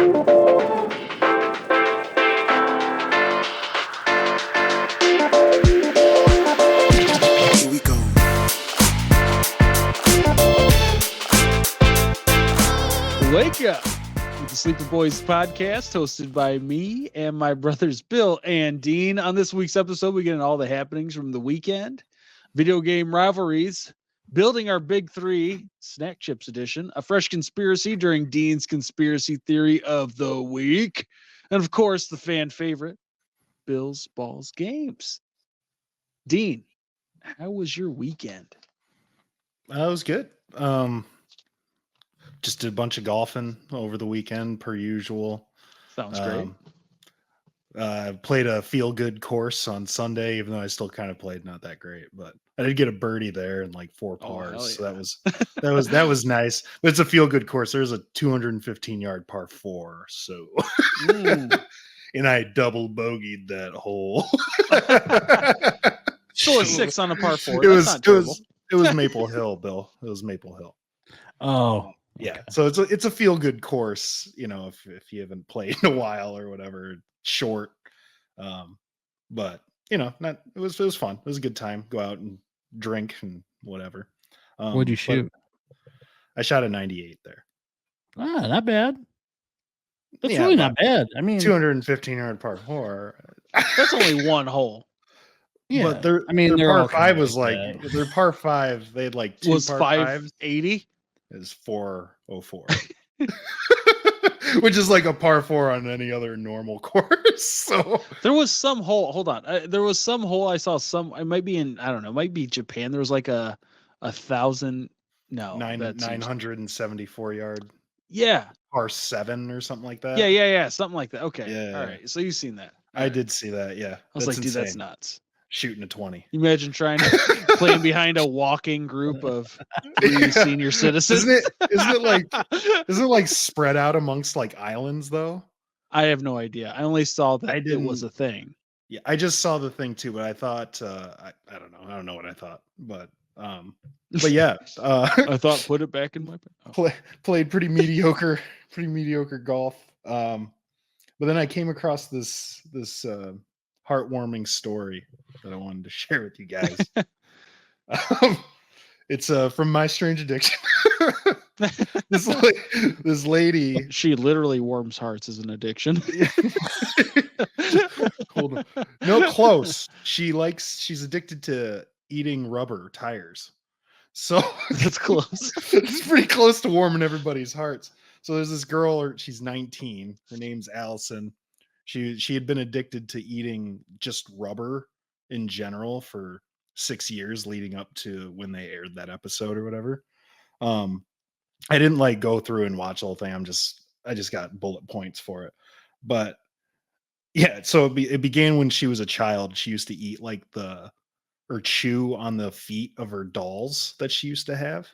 Here we go. Wake up with the Sleepy Boys podcast, hosted by me and my brothers Bill and Dean. On this week's episode, we get into all the happenings from the weekend, video game rivalries, building our big three, Snack Chips edition, a fresh conspiracy during Dean's conspiracy theory of the week, and of course, the fan favorite, Bill's Balls Games. Dean, how was your weekend? That was good. Just did a bunch of golfing over the weekend, per usual. Sounds great. Played a feel-good course on Sunday, even though I still kind of played not that great. But I did get a birdie there and like 4 pars, so that was nice. But it's a feel-good course. There's a 215-yard par 4, so and I double bogeyed that hole. So a 6 on a par 4. It was Maple Hill, Bill. It was Maple Hill. Oh. Yeah, so it's a feel good course, you know, if you haven't played in a while or whatever, short. But you know, it was fun. It was a good time. Go out and drink and whatever. What'd you shoot? I shot a 98 there. Ah, not bad. That's really not bad. I mean, 215-yard par 4. That's only one hole. Yeah, but their par 5 was like their par 5. They had like 2 was par 580. Is 404, which is like a par 4 on any other normal course. So there was some hole. Hold on, there was some hole I saw. It might be in, I don't know, it might be Japan. There was like a 1,000. No, 974 yard. Yeah, par 7 or something like that. Yeah, something like that. Okay, yeah. All right. So you've seen that? I did see that. Yeah, I was like, dude, that's nuts. Shooting a 20. You imagine trying to playing behind a walking group of 3 senior citizens. Isn't it like spread out amongst like islands though? I have no idea. I only saw that it was a thing. Yeah, I just saw the thing too, but I thought I don't know. I don't know what I thought, but yeah. I thought put it back in my played pretty mediocre golf. But then I came across this heartwarming story that I wanted to share with you guys. It's from My Strange Addiction. this lady, she literally warms hearts as an addiction. Hold on. No, close. She's addicted to eating rubber tires. So that's close. It's pretty close to warming everybody's hearts. So there's this girl, she's 19. Her name's Allison. She had been addicted to eating just rubber in general for 6 years leading up to when they aired that episode or whatever. I didn't like go through and watch the whole thing. I just got bullet points for it. But yeah, so it began when she was a child. She used to eat like or chew on the feet of her dolls that she used to have.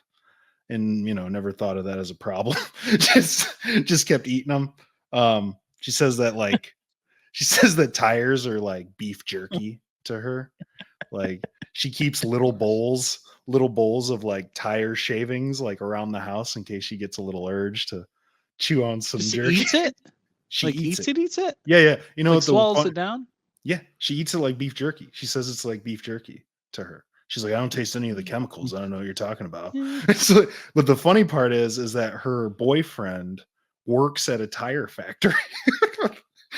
And, you know, never thought of that as a problem. just kept eating them. She says that tires are like beef jerky to her. Like she keeps little bowls of like tire shavings like around the house in case she gets a little urge to chew on some jerky. Eats it? She like eats eats it? Yeah. You know, like swallows it down? Yeah, she eats it like beef jerky. She says it's like beef jerky to her. She's like, I don't taste any of the chemicals. I don't know what you're talking about. So, but the funny part is that her boyfriend works at a tire factory.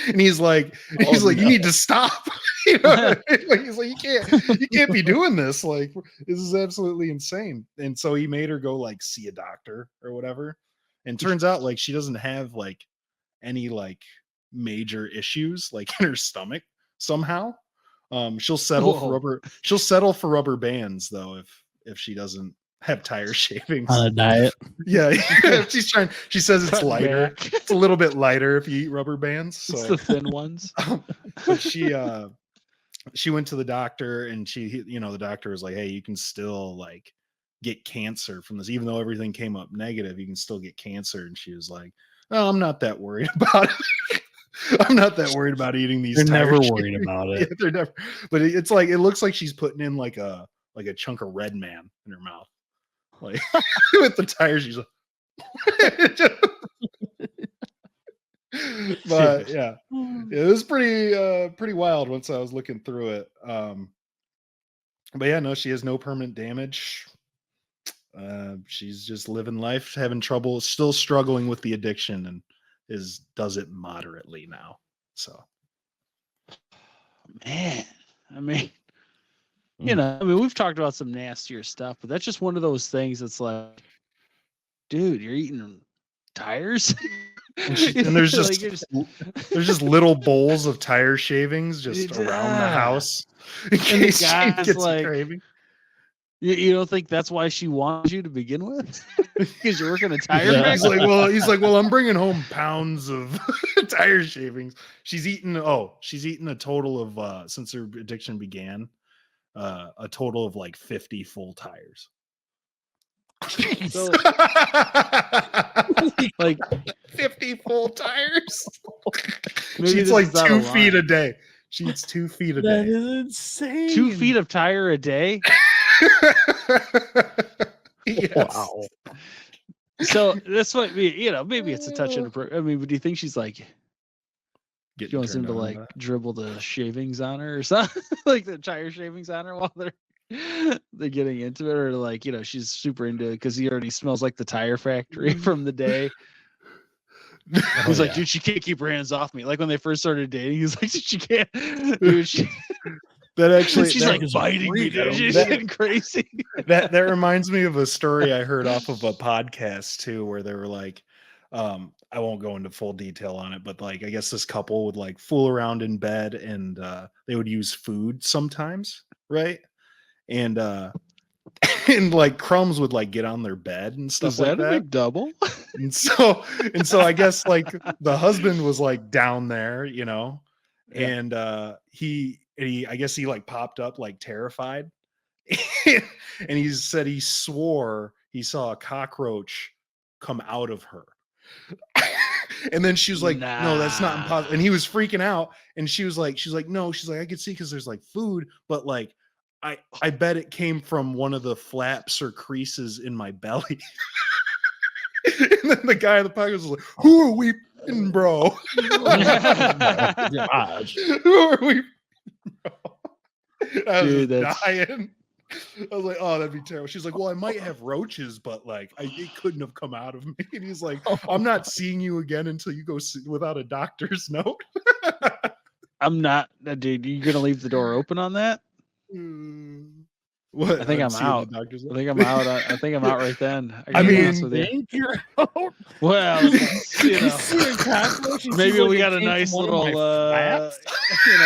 And he's like, you need to stop. You know? He's like, you can't be doing this. Like, this is absolutely insane. And so he made her go like see a doctor or whatever. And turns out like she doesn't have like any like major issues like in her stomach somehow. She'll settle for rubber bands though if she doesn't have tire shavings on a diet. Yeah. She says it's lighter. Back. It's a little bit lighter if you eat rubber bands. So. It's the thin ones. But she went to the doctor and the doctor was like, hey, you can still like get cancer from this, even though everything came up negative, you can still get cancer. And she was like, oh, I'm not that worried about it. I'm not that worried about eating these. They're never worried about it. Yeah, they're never. But it's like it looks like she's putting in like a chunk of Red Man in her mouth, like with the tires. She's like, But shavings. yeah, it was pretty wild once I was looking through it. But yeah, no, she has no permanent damage. She's just living life, having trouble, still struggling with the addiction, and does it moderately now. So, Man, I mean, we've talked about some nastier stuff, but that's just one of those things that's like, dude, you're eating tires. and there's Like, there's just little bowls of tire shavings just around the house in case she gets a craving. You don't think that's why she wanted you to begin with? Because you're working a tire He's factory? like, well, I'm bringing home pounds of tire shavings. She's eaten a total of since her addiction began, a total of like 50 full tires. So, like 50 full tires. Maybe She eats this like is not 2 a feet lie. a day. She eats 2 feet a That day. is insane. 2 feet of tire a day. Yes. Wow. So that's what maybe it's a touch inappropriate. I mean, but do you think she's like, she wants him to like dribble the shavings on her or something, like the tire shavings on her while they're getting into it, or like, she's super into it because he already smells like the tire factory from the day. He's like, dude, she can't keep her hands off me. Like when they first started dating, he's like, she can't, dude. That actually, she's like biting me, dude. She's getting crazy. That reminds me of a story I heard off of a podcast too, where they were like, I won't go into full detail on it, but like I guess this couple would like fool around in bed and they would use food sometimes, right? And and like crumbs would like get on their bed and stuff like that. A big double? And so I guess like the husband was like down there, and he I guess he like popped up like terrified. And he said he swore he saw a cockroach come out of her. And then she was like, no, that's not impossible. And he was freaking out. And she's like, no, I could see because there's like food, but like I bet it came from one of the flaps or creases in my belly. And then the guy in the podcast was like, who are we, bro? Who are we, bro? I was dying. I was like, oh, that'd be terrible. She's like, well, I might have roaches, but like it couldn't have come out of me. And he's like, I'm not seeing you again until you go without a doctor's note. I'm not, dude. You gonna leave the door open on that? What? I think I'm out. I think I'm out. I think I'm out right then. I mean, think you're out. Well, maybe we got a nice little,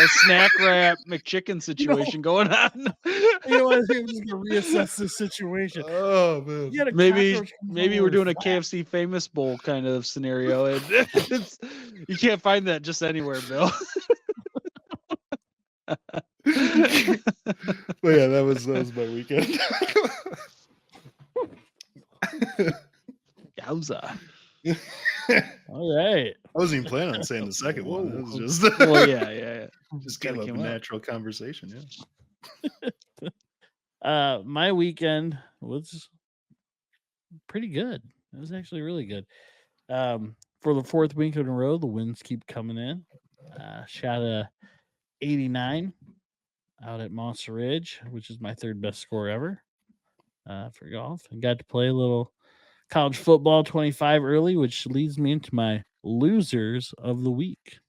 snack wrap McChicken situation going on. I think I'm just gonna reassess the situation. Oh man, maybe we're doing a KFC famous bowl kind of scenario, and you can't find that just anywhere, Bill. But yeah, that was my weekend. Yowza. All right. I wasn't even planning on saying the second one. It was just yeah. Just came up a natural conversation, my weekend was pretty good. It was actually really good. For the fourth week in a row, the wins keep coming in. Shot a 89 out at Monster Ridge, which is my third best score ever for golf. I got to play a little college football 25 early, which leads me into my losers of the week.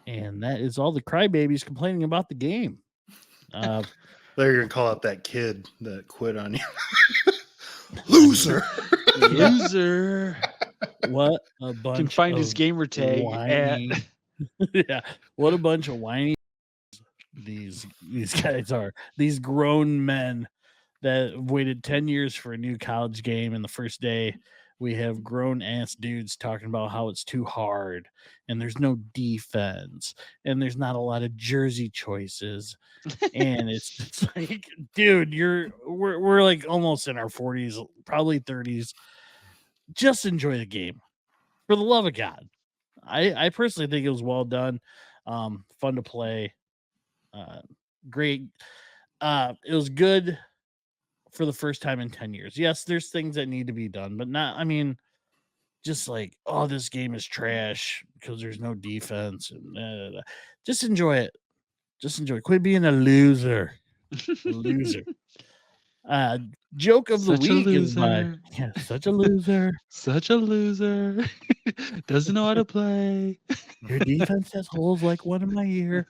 And that is all the crybabies complaining about the game. They're going to call out that kid that quit on you. Loser. Loser. What a bunch can find his gamer tag whiny, yeah. What a bunch of whiny these guys are. These grown men that waited 10 years for a new college game, and the first day we have grown ass dudes talking about how it's too hard and there's no defense and there's not a lot of jersey choices. And it's like, dude, we're like almost in our 40s, probably 30s. Just enjoy the game. For the love of God. I personally think it was well done. Fun to play. Great. It was good for the first time in 10 years. Yes, there's things that need to be done, but not, just like, oh, this game is trash because there's no defense. And just enjoy it. Just enjoy it. Quit being a loser. A loser. Joke of the Such a week is by loser. such a loser. Such a loser. Doesn't know how to play. Your defense has holes like one in my ear.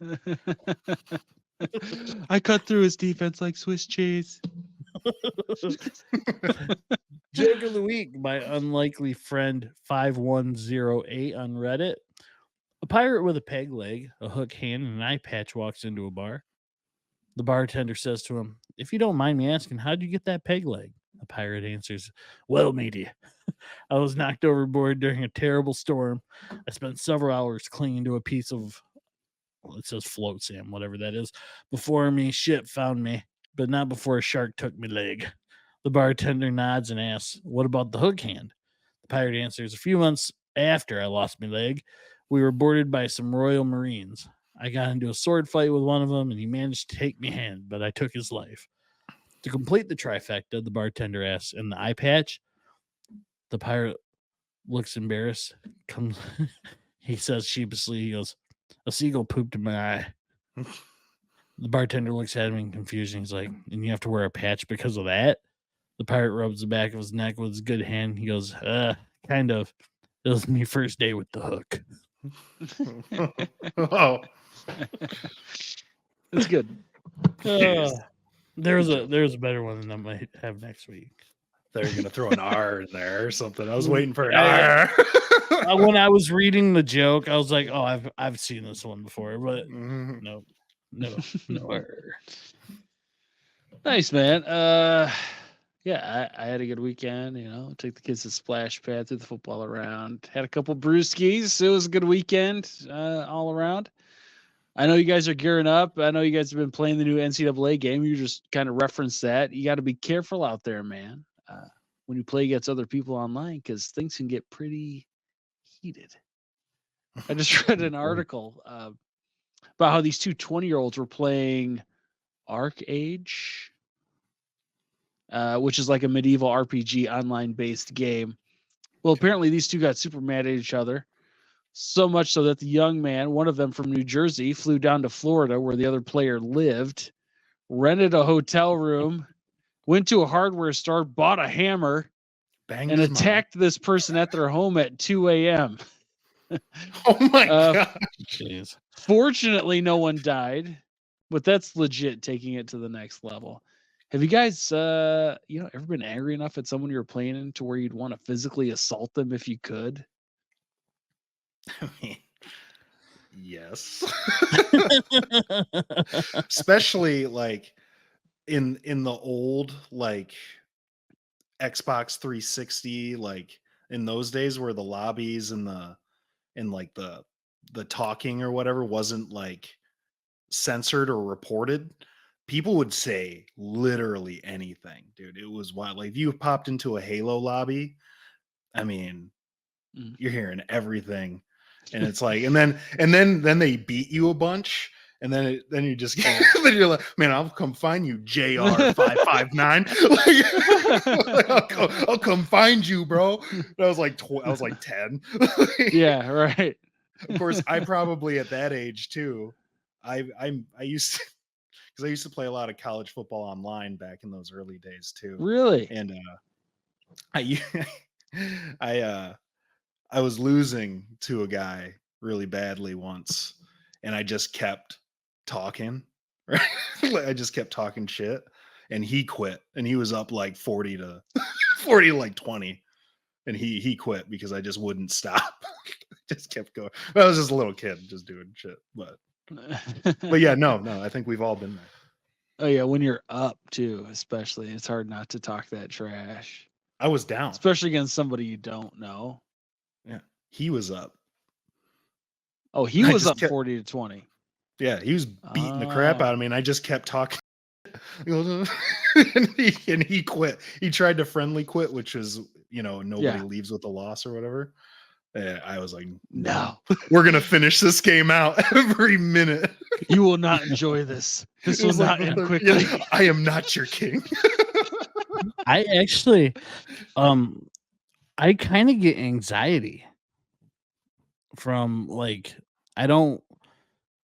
I cut through his defense like Swiss cheese. Joke of the week by unlikely friend 5108 on Reddit. A pirate with a peg leg, a hook hand, and an eye patch walks into a bar. The bartender says to him, "If you don't mind me asking, how'd you get that peg leg?" The pirate answers, "Well, matey, I was knocked overboard during a terrible storm. I spent several hours clinging to a piece of," well, it says float, Sam, whatever that is. "Before me, ship found me, but not before a shark took me leg." The bartender nods and asks, "What about the hook hand?" The pirate answers, "A few months after I lost my leg, we were boarded by some Royal Marines. I got into a sword fight with one of them, and he managed to take me hand, but I took his life." To complete the trifecta, the bartender asks, "And the eye patch?" The pirate looks embarrassed. Comes, he says sheepishly, he goes, "A seagull pooped in my eye." The bartender looks at him in confusion. He's like, "And you have to wear a patch because of that?" The pirate rubs the back of his neck with his good hand. He goes, kind of. It was my first day with the hook." Oh, It's good. There's a better one than I might have next week. they're gonna throw an R in there or something. I was waiting for an I- R. When I was reading the joke, I was like, "Oh, I've seen this one before," but Mhm. no. Nice, man. Yeah, I had a good weekend. Took the kids to splash pad, threw the football around, had a couple brewskis. It was a good weekend all around. I know you guys are gearing up. I know you guys have been playing the new NCAA game. You just kind of referenced that. You got to be careful out there, man, when you play against other people online, because things can get pretty heated. I just read an article about how these two 20-year-olds were playing Arc Age, which is like a medieval RPG online-based game. Well, apparently these two got super mad at each other, so much so that the young man, one of them from New Jersey, flew down to Florida where the other player lived, rented a hotel room, went to a hardware store, bought a hammer, Banged and his mom. attacked this person at their home at 2 a.m. Oh my god! Jeez. Fortunately, no one died, but that's legit taking it to the next level. Have you guys, ever been angry enough at someone you were playing in to where you'd want to physically assault them if you could? I mean, yes. Especially like in the old like Xbox 360, like in those days where the lobbies and the talking or whatever wasn't like censored or reported. People would say literally anything, dude. It was wild. Like if you popped into a Halo lobby, I mean, Mm. you're hearing everything, and it's like, and then they beat you a bunch, and then you just then you're like, "Man, I'll come find you, JR559." I'll come find you, bro. And I was like 10. Yeah, right. Of course, I probably at that age too. I used to, because I used to play a lot of college football online back in those early days too. Really? And I was losing to a guy really badly once, and I just kept talking. Right? I just kept talking shit, and he quit. And he was up like 40 to 20, and he quit because I just wouldn't stop. Just kept going. I was just a little kid, just doing shit. But yeah, no, I think we've all been there. Oh yeah, when you're up too, especially, it's hard not to talk that trash, I was down. especially against somebody you don't know. Yeah, he was up. Oh, he I was just up kept- 40 to 20. Yeah, he was beating the crap out of me, and I just kept talking. and he quit. He tried to friendly quit, which is, nobody leaves with a loss or whatever. I was like, No, we're gonna finish this game out every minute. you will not enjoy this. This It will was not like, end quickly. yeah, I am not your king. I actually, I kind of get anxiety from like I don't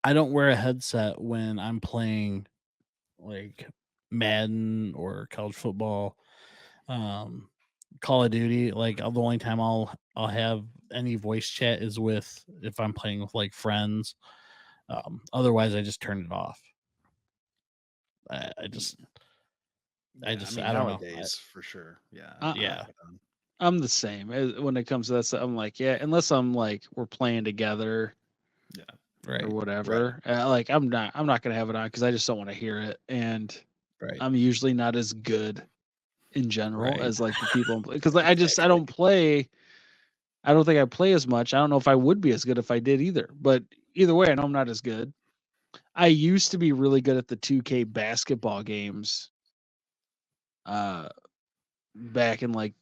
wear a headset when I'm playing like Madden or college football, um, Call of Duty. Like the only time I'll have any voice chat is with if I'm playing with like friends. Otherwise, I just turn it off. I just I don't know. Nowadays for sure. Yeah. Yeah. I'm the same when it comes to that stuff. I'm like, yeah, unless I'm like we're playing together, Right. or whatever. Like I'm not gonna have it on because I just don't want to hear it, and Right. I'm usually not as good in general Right. as like the people because like, I don't play. I don't think I play as much. I don't know if I would be as good if I did either. But either way, I know I'm not as good. I used to be really good at the 2K basketball games. Back in like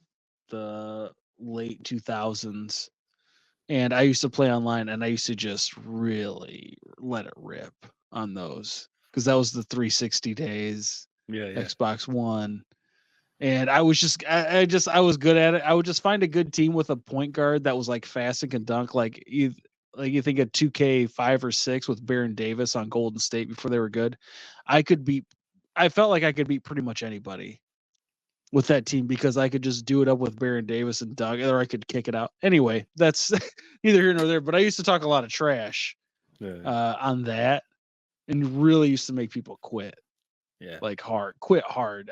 the late 2000s, and I used to play online, and I used to just really let it rip on those because that was the 360 days, Xbox One. And I was just, I was good at it. I would just find a good team with a point guard that was like fast and can dunk. Like you think of 2K5 or 6 with Baron Davis on Golden State before they were good. I felt like I could beat pretty much anybody with that team because I could just do it up with Baron Davis and dunk, or I could kick it out. Anyway, that's neither here nor there. But I used to talk a lot of trash on that, and really used to make people quit. Yeah. Like quit hard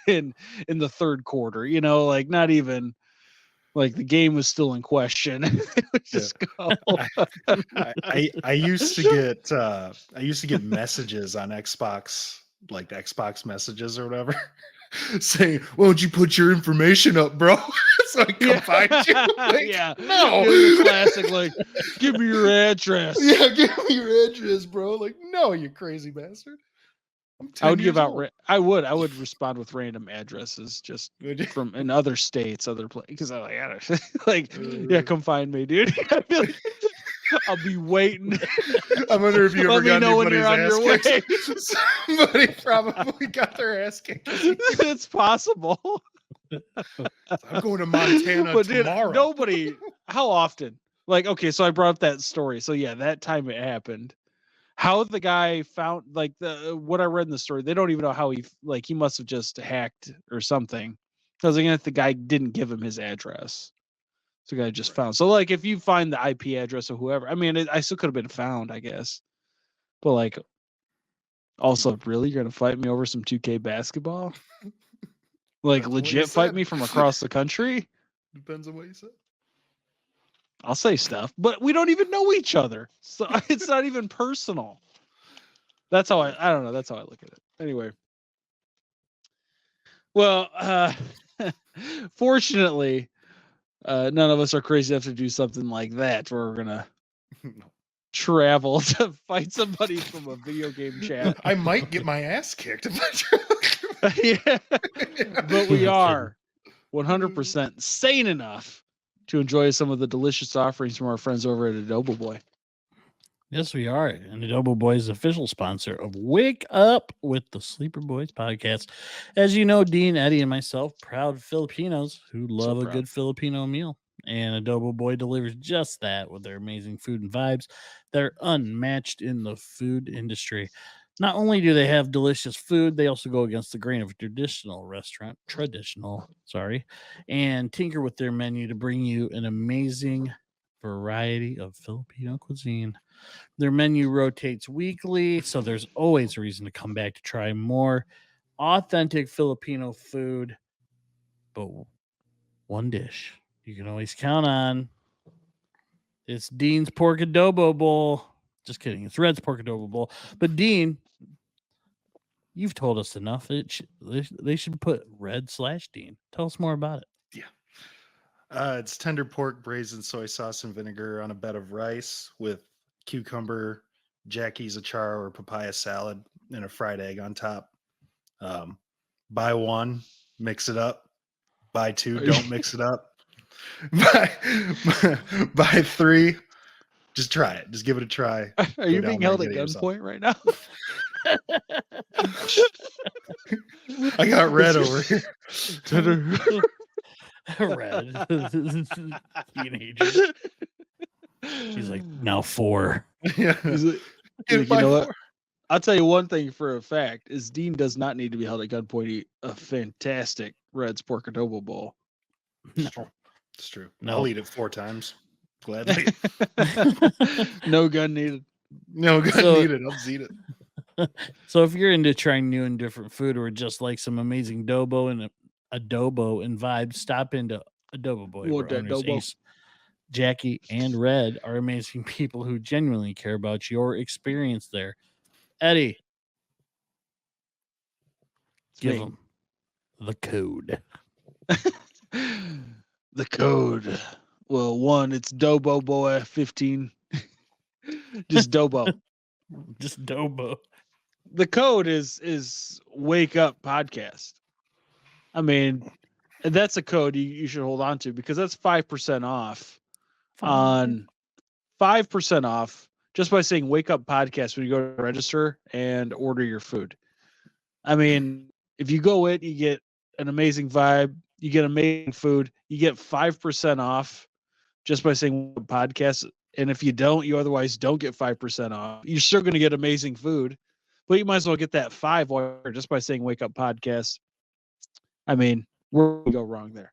in the third quarter, like not even like the game was still in question. It would just go. I used to get messages on Xbox, like Xbox messages or whatever, saying, "Why don't you put your information up, bro?" So I can find you. Like, no, the classic, like, give me your address. Yeah, give me your address, bro. Like, no, you crazy bastard. I would give out. I would respond with random addresses just from in other states, other places, because I like, yeah, come find me, dude. I'll be waiting. I wonder if you ever got anybody's ass kicked. Somebody probably got their ass kicked. It's possible. I'm going to Montana tomorrow. Nobody. How often? Like, okay, so I brought up that story. So yeah, that time it happened. How the guy found like what I read in the story, they don't even know how he must have just hacked or something. Because again, if the guy didn't give him his address, so the guy just found. So like, if you find the IP address of whoever, I mean, I still could have been found, I guess. But like, also, really, you're gonna fight me over some 2K basketball? Like, legit fight me from across the country? Depends on what you said. I'll say stuff, but we don't even know each other, so it's not even personal. That's how I don't know. That's how I look at it. Anyway, well, fortunately, none of us are crazy enough to do something like that, where we're gonna travel to fight somebody from a video game chat. I might get my ass kicked if I try. Yeah, but we are 100% sane enough to enjoy some of the delicious offerings from our friends over at Adobo Boy. Yes, we are. And Adobo Boy is the official sponsor of Wake Up with the Sleeper Boys podcast. As you know, Dean, Eddie, and myself, proud Filipinos who love a good Filipino meal. And Adobo Boy delivers just that with their amazing food and vibes. They're unmatched in the food industry. Not only do they have delicious food, they also go against the grain of a traditional, and tinker with their menu to bring you an amazing variety of Filipino cuisine. Their menu rotates weekly, so there's always a reason to come back to try more authentic Filipino food. But one dish you can always count on. It's Dean's Pork Adobo Bowl. Just kidding. It's Red's Pork Adobo Bowl. But Dean, you've told us enough. They should put Red/Dean. Tell us more about it. Yeah. It's tender pork braised in soy sauce and vinegar on a bed of rice with cucumber, Jackie's achara or papaya salad, and a fried egg on top. Buy one, mix it up. Buy two, don't mix it up. Buy three, just try it. Just give it a try. Are you being held at gunpoint right now? I got Red over here. Red. Teenager. She's like, now 4. Yeah. He's like, Get you by know what? 4. I'll tell you one thing for a fact is Dean does not need to be held at gunpoint to eat a fantastic Red's pork adobo bowl. No. It's true. No. I'll eat it 4 times. Gladly. No gun needed. No good So- needed. I'll just eat it. So if you're into trying new and different food or just like some amazing adobo and vibes, stop into Adobo Boy. Want where that owners adobo? Ace, Jackie, and Red are amazing people who genuinely care about your experience there. Eddie, It's give me. them the code. The code. Well, one, it's Dobo Boy 15. Just Dobo. Just Dobo. The code is Wake Up Podcast. I mean, that's a code you should hold on to because that's 5% off on 5% off just by saying Wake Up Podcast when you go to register and order your food. I mean, if you go you get an amazing vibe, you get amazing food, you get 5% off just by saying Wake Up Podcast. And if you don't, you otherwise don't get 5% off. You're still going to get amazing food, but you might as well get that 5 just by saying Wake Up Podcast. I mean, where would we go wrong there?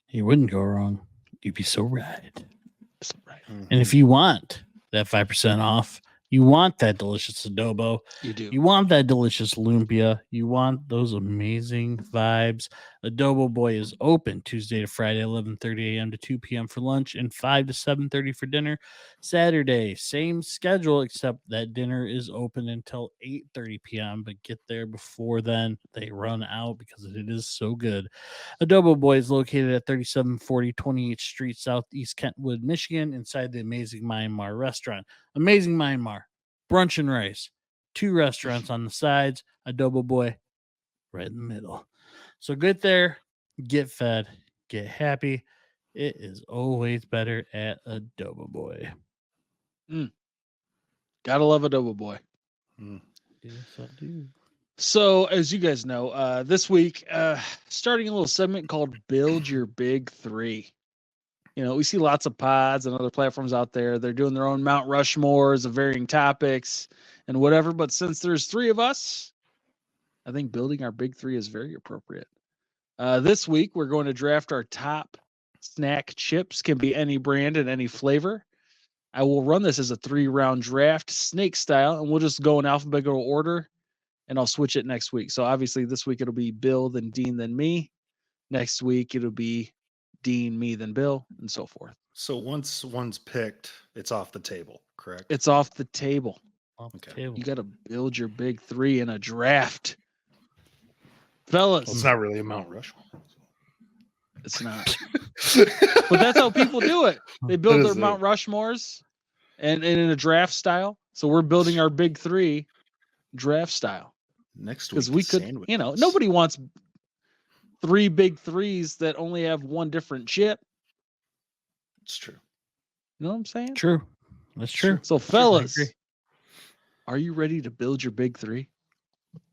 You wouldn't go wrong. You'd be so right. That's right. And if you want that 5% off, you want that delicious adobo, You do. you want that delicious lumpia, you want those amazing vibes. Adobo Boy is open Tuesday to Friday, 11:30 a.m. to 2 p.m. for lunch and 5 to 7:30 for dinner. Saturday, same schedule, except that dinner is open until 8:30 p.m. But get there before then. They run out because it is so good. Adobo Boy is located at 3740 28th Street, Southeast Kentwood, Michigan, inside the Amazing Myanmar restaurant. Amazing Myanmar, brunch and rice, 2 restaurants on the sides, Adobo Boy right in the middle. So get there, get fed, get happy. It is always better at Adobo Boy. Gotta love Adobo Boy. Yes, I do. So, as you guys know, this week, starting a little segment called Build Your Big 3. You know, we see lots of pods and other platforms out there. They're doing their own Mount Rushmores of varying topics and whatever. But since there's 3 of us, I think building our big 3 is very appropriate. This week, we're going to draft our top snack chips. Can be any brand and any flavor. I will run this as a 3-round draft, snake style, and we'll just go in alphabetical order, and I'll switch it next week. So obviously this week it'll be Bill, then Dean, then me. Next week it'll be Dean, me, then Bill, and so forth. So once one's picked, it's off the table, correct? It's off the table. Off the Okay. table. You got to build your big 3 in a draft. Well, it's Fellas, not really a Mount Rushmore. it's not. But that's how people do it. They build That their is Mount Rushmores and in a draft style. So we're building our big 3 draft style. Next week, Because we could, sandwiches. nobody wants 3 big 3s that only have one different chip. It's true. You know what I'm saying? True. That's true. So, I fellas, agree. are you ready to build your big 3?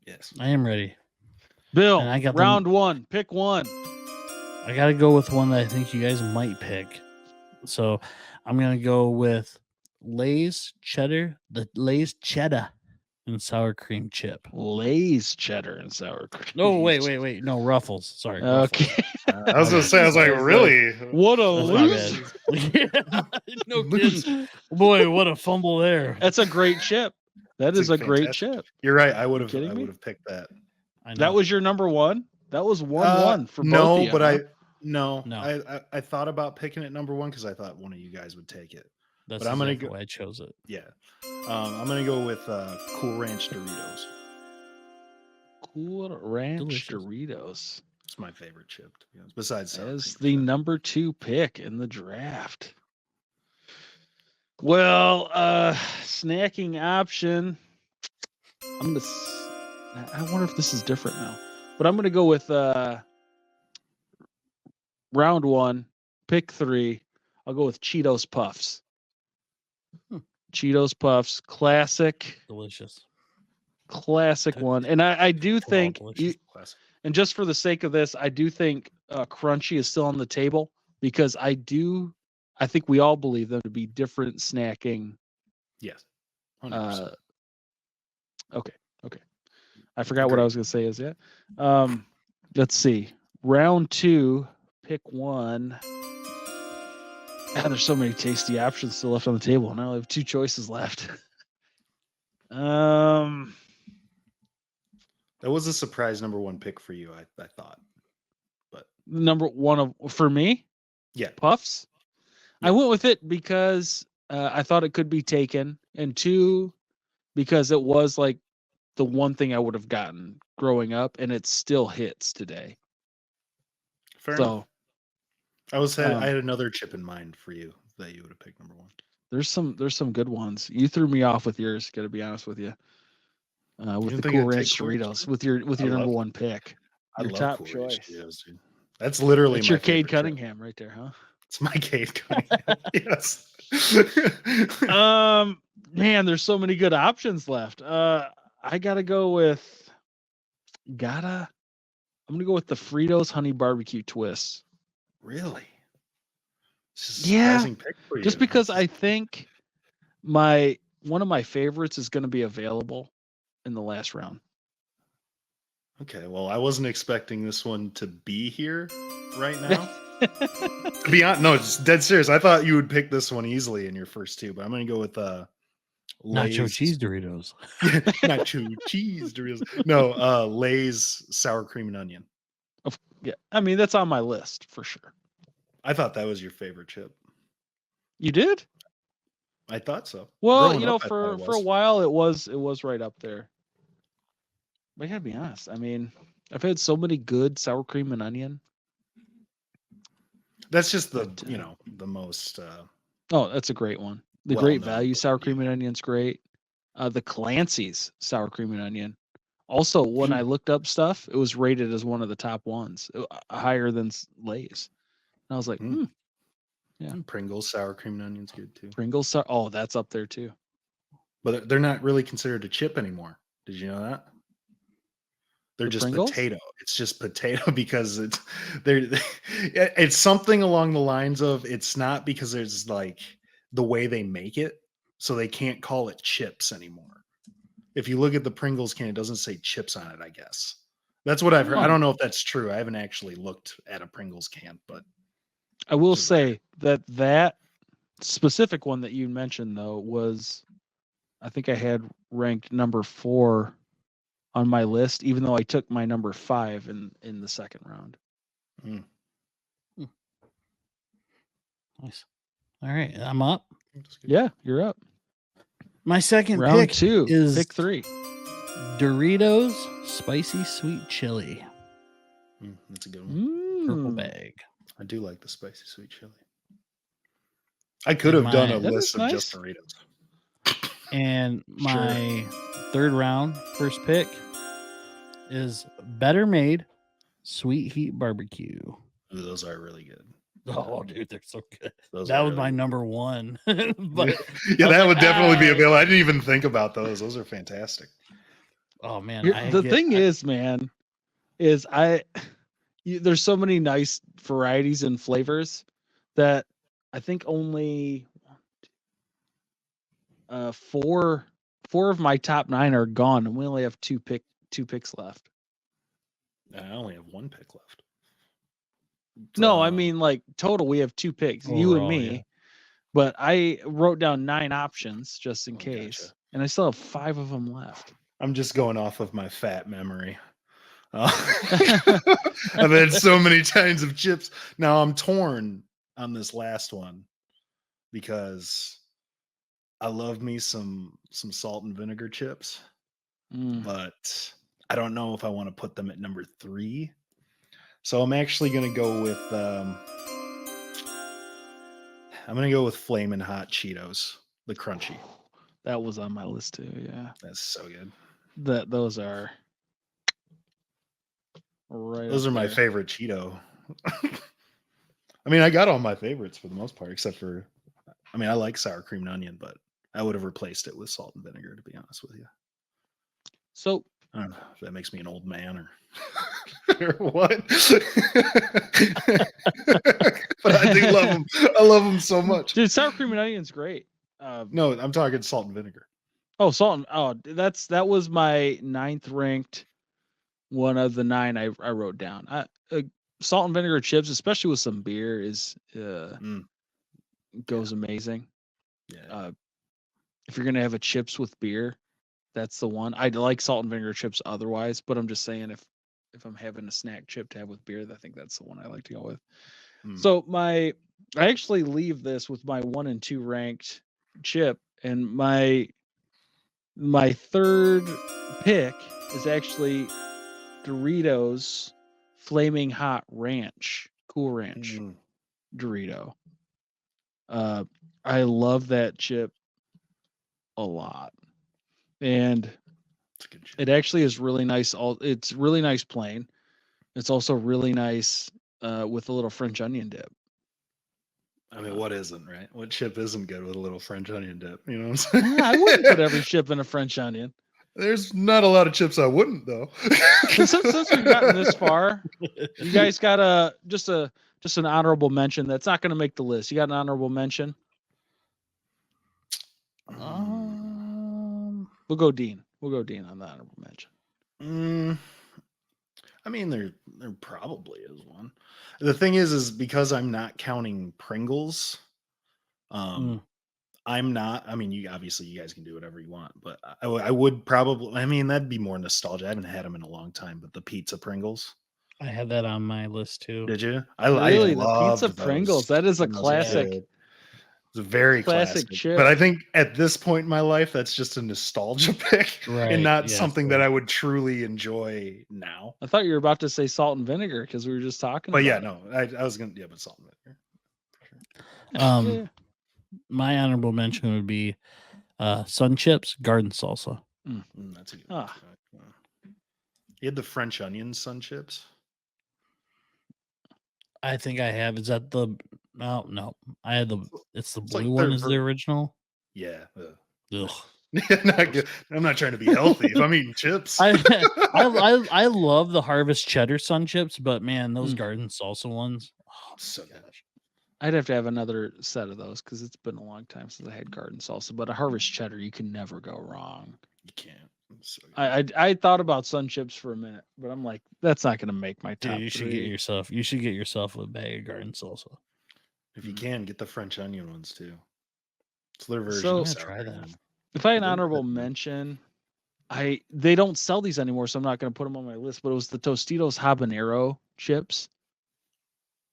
Yes. I am ready. Bill, And I got round 1. Pick one. I got to go with one that I think you guys might pick. So I'm going to go with Lay's cheddar and sour cream chip. Lay's cheddar and sour cream. No, wait. No, Ruffles. Sorry. Ruffles. Okay. I was going to say, I was like, really? What a That's my loser. bad. No kidding. Boy, what a fumble there. That's a great chip. That It's is a great fantastic. chip. You're right. I would kidding me? have picked that. I know. That was your number 1? That was 1-1 for both no, of you. but huh? No. I thought about picking it number 1 because I thought one of you guys would take it. That's but I'm gonna exactly go- why I chose it. Yeah. I'm gonna go with Cool Ranch Doritos. Cool Ranch Delicious. Doritos. It's my favorite chip, to be honest. Besides sour As cream the chip. number 2 pick in the draft. Well, snacking option. I wonder if this is different now. But I'm gonna go with round 1, pick 3. I'll go with Cheetos Puffs. Cheetos Puffs, classic Delicious. one. And I do think delicious. Classic. And just for the sake of this, I do think crunchy is still on the table because I think we all believe them to be different snacking. Yes. 100%. Okay. I forgot what I was going to say. Is let's see. Round 2, pick one. There's so many tasty options still left on the table. Now I have 2 choices left. That was a surprise number 1 pick for you, I thought. But number 1 for me, yeah, Puffs. Yeah. I went with it because I thought it could be taken, and 2 because it was like the one thing I would have gotten growing up, and it still hits today. fair enough. I had another chip in mind for you that you would have picked number 1. There's some good ones. You threw me off with yours. Got to be honest with you. With the Cool Ranch Doritos, with your number 1 pick. Your top Cool Ranch choice. Doritos, dude. That's literally It's my your Cade favorite chip. Cunningham right there, huh? It's my Cade Cunningham. Yes. Man, there's so many good options left. I gotta go with. I'm gonna go with the Fritos Honey Barbecue Twists. Really? Yeah, Pick for you. just because I think one of my favorites is going to be available in the last round. Okay, well, I wasn't expecting this one to be here right now. To be honest, no, it's dead serious. I thought you would pick this one easily in your first 2, but I'm going to go with Nacho cheese Doritos. Nacho cheese Doritos. No, Lay's sour cream and onion. Yeah, I mean that's on my list for sure. I thought that was your favorite chip. You did? I thought so. Well, Growing up, for a while it was right up there. But I gotta be honest. I mean, I've had so many good sour cream and onion. That's just the the most. Oh, that's a great one. The Great Value sour cream and onion's great. The Clancy's sour cream and onion. Also, when I looked up stuff, it was rated as one of the top ones, higher than Lay's. And I was like, yeah. Pringles sour cream and onion's good too. Pringles, that's up there too. But they're not really considered a chip anymore. Did you know that? They're just Pringles? potato. It's just potato because it's something along the lines of it's not because there's like the way they make it, so they can't call it chips anymore. If you look at the Pringles can, it doesn't say chips on it, I guess. That's what I've heard. I don't know if that's true. I haven't actually looked at a Pringles can, but I will say that specific one that you mentioned though was, I think I had ranked number 4 on my list, even though I took my number 5 in the second round. Nice. All right, I'm up. Yeah, you're up. My second round pick 2 is pick 3. Doritos Spicy Sweet Chili. That's a good one. Purple bag. I do like the spicy sweet chili. I could have done a list of just Doritos. And my third round, first pick, is Better Made Sweet Heat Barbecue. Ooh, those are really good. Oh, dude, they're so good. That was really my number 1. But that would definitely be available. I didn't even think about those. Those are fantastic. Oh man, the thing is, man, is there's so many nice varieties and flavors that I think only 4 of my top 9 are gone, and we only have 2 picks left. I only have 1 pick left. No, I mean like total, we have 2 picks, you and me. Yeah. But I wrote down 9 options just in case, and I still have 5 of them left. I'm just going off of my fat memory. I've had so many kinds of chips. Now I'm torn on this last one because I love me some salt and vinegar chips, but I don't know if I want to put them at number 3. So I'm actually going to go with Flamin' Hot Cheetos, the crunchy. That was on my list too. Yeah, that's so good. Those are right. Those are my favorite Cheeto. I mean, I got all my favorites for the most part, except for, I mean, I like sour cream and onion, but I would have replaced it with salt and vinegar, to be honest with you. So I don't know if that makes me an old man or, or what. But I do love them. I love them so much. Dude, sour cream and onion's great. No, I'm talking salt and vinegar. Oh, salt. That was my 9th ranked one of the 9 I wrote down. Salt and vinegar chips, especially with some beer, goes amazing. Yeah. If you're gonna have a chips with beer, that's the one. I like salt and vinegar chips otherwise, but I'm just saying if I'm having a snack chip to have with beer, I think that's the one I like to go with. So I actually leave this with my 1 and 2 ranked chip, and my 3rd pick is actually Doritos Flaming Hot Ranch, Cool Ranch Dorito. I love that chip a lot, and it actually is really nice. It's really nice plain. It's also really nice with a little French onion dip. I mean, what isn't, right? What chip isn't good with a little French onion dip? You know what I'm saying? I wouldn't put every chip in a French onion. There's not a lot of chips I wouldn't, though. Since we've gotten this far, you guys got just an honorable mention that's not going to make the list. You got an honorable mention? We'll go Dean. We'll go Dean on the honorable mention. I mean, there probably is one. The thing is because I'm not counting Pringles. I'm not. I mean, you guys can do whatever you want, but I would probably. I mean, that'd be more nostalgia. I haven't had them in a long time, but the pizza Pringles. I had that on my list too. Did you? Really, I the pizza Pringles. That is a classic. It's a very classic chip. But I think at this point in my life, that's just a nostalgia pick, and not something that I would truly enjoy now. I thought you were about to say salt and vinegar because we were just talking. But yeah, no, I was gonna but salt and vinegar. My honorable mention would be Sun Chips Garden Salsa. That's a good one. You had the French onion Sun Chips. I think I have. Is that the? No. I had the. It's the blue one. Is the original? Yeah. Ugh. Not good. I'm not trying to be healthy. If I'm eating chips, I love the Harvest Cheddar Sun Chips, but man, those Garden Salsa ones. Oh, so gosh. I'd have to have another set of those because it's been a long time since I had Garden Salsa. But a Harvest Cheddar, you can never go wrong. You can't. So I thought about Sun Chips for a minute, but I'm like, that's not going to make my top. Dude, you should get yourself a bag of Garden Salsa. If you can, get the French onion ones too. It's their version. So, of sour try that. If I had an honorable mention, they don't sell these anymore, so I'm not going to put them on my list. But it was the Tostitos habanero chips.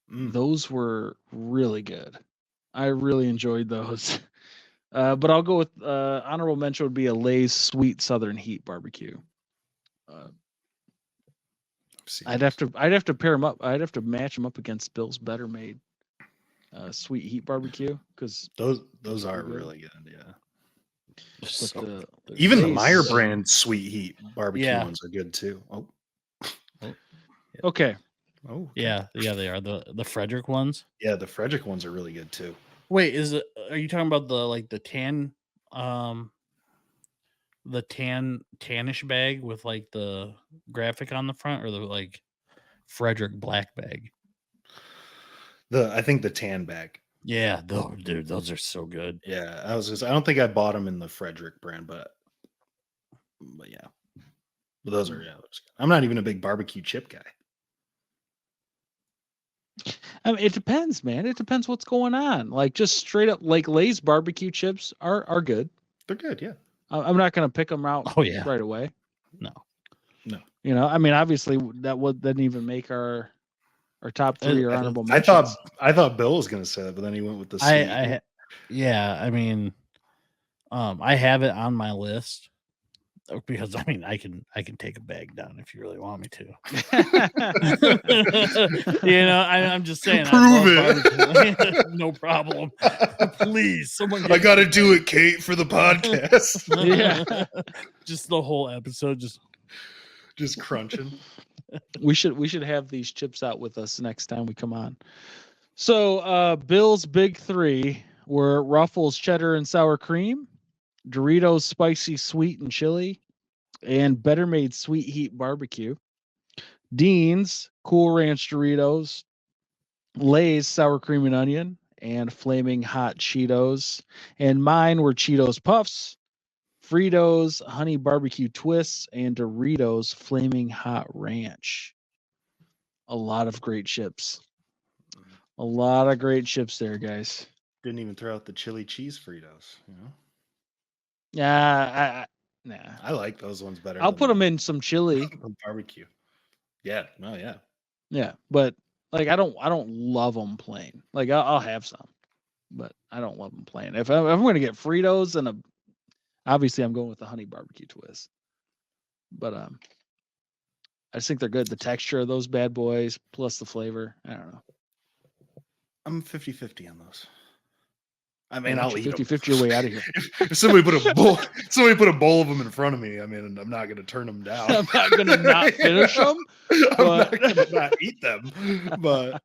Those were really good. I really enjoyed those. But I'll go with honorable mention would be a Lay's Sweet Southern Heat barbecue. I'd have to pair them up. I'd have to match them up against Bill's Better Made Sweet Heat barbecue because those are really good. Yeah. But even the Meyer brand Sweet Heat barbecue ones are good too. Okay. Oh yeah, they are the Frederick ones. Yeah, the Frederick ones are really good too. Wait, are you talking about the tannish bag with like the graphic on the front, or the Frederick black bag? I think the tan bag. Yeah, dude, those are so good. Yeah, I don't think I bought them in the Frederick brand, but yeah, but those are I'm not even a big barbecue chip guy. I mean, it depends, man. It depends what's going on. Like just straight up, like Lay's barbecue chips are good. They're good, yeah. I'm not gonna pick them out. Right away. No. You know, I mean, obviously that didn't even make our top 3 or honorable mentions. I thought Bill was gonna say that, but then he went with the C. I mean, I have it on my list because I mean I can take a bag down if you really want me to. I'm just saying. Prove it. No problem. Please, someone. I got to do it, Kate, for the podcast. Yeah. Just the whole episode, just crunching. We should have these chips out with us next time we come on. So Bill's big 3 were Ruffles cheddar and sour cream, Doritos spicy sweet and chili, and Better Made Sweet Heat Barbecue. Dean's Cool Ranch Doritos, Lay's Sour Cream and Onion, and Flaming Hot Cheetos. And mine were Cheetos Puffs, Fritos Honey Barbecue Twists, and Doritos Flaming Hot Ranch. A lot of great chips. A lot of great chips there, guys. Didn't even throw out the chili cheese Fritos. Yeah, nah. I like those ones better. I'll put them in some chili. Barbecue. Yeah. Oh yeah. Yeah, but like I don't love them plain. Like I'll have some, but I don't love them plain. If I'm going to get Fritos and obviously I'm going with the honey barbecue twist. But I just think they're good. The texture of those bad boys plus the flavor. I don't know. I'm 50-50 on those. I mean, I'll eat 50-50 your way out of here. If somebody put a bowl of them in front of me, I mean, I'm not going to turn them down. I'm not going to not finish them. I'm not going to not eat them, but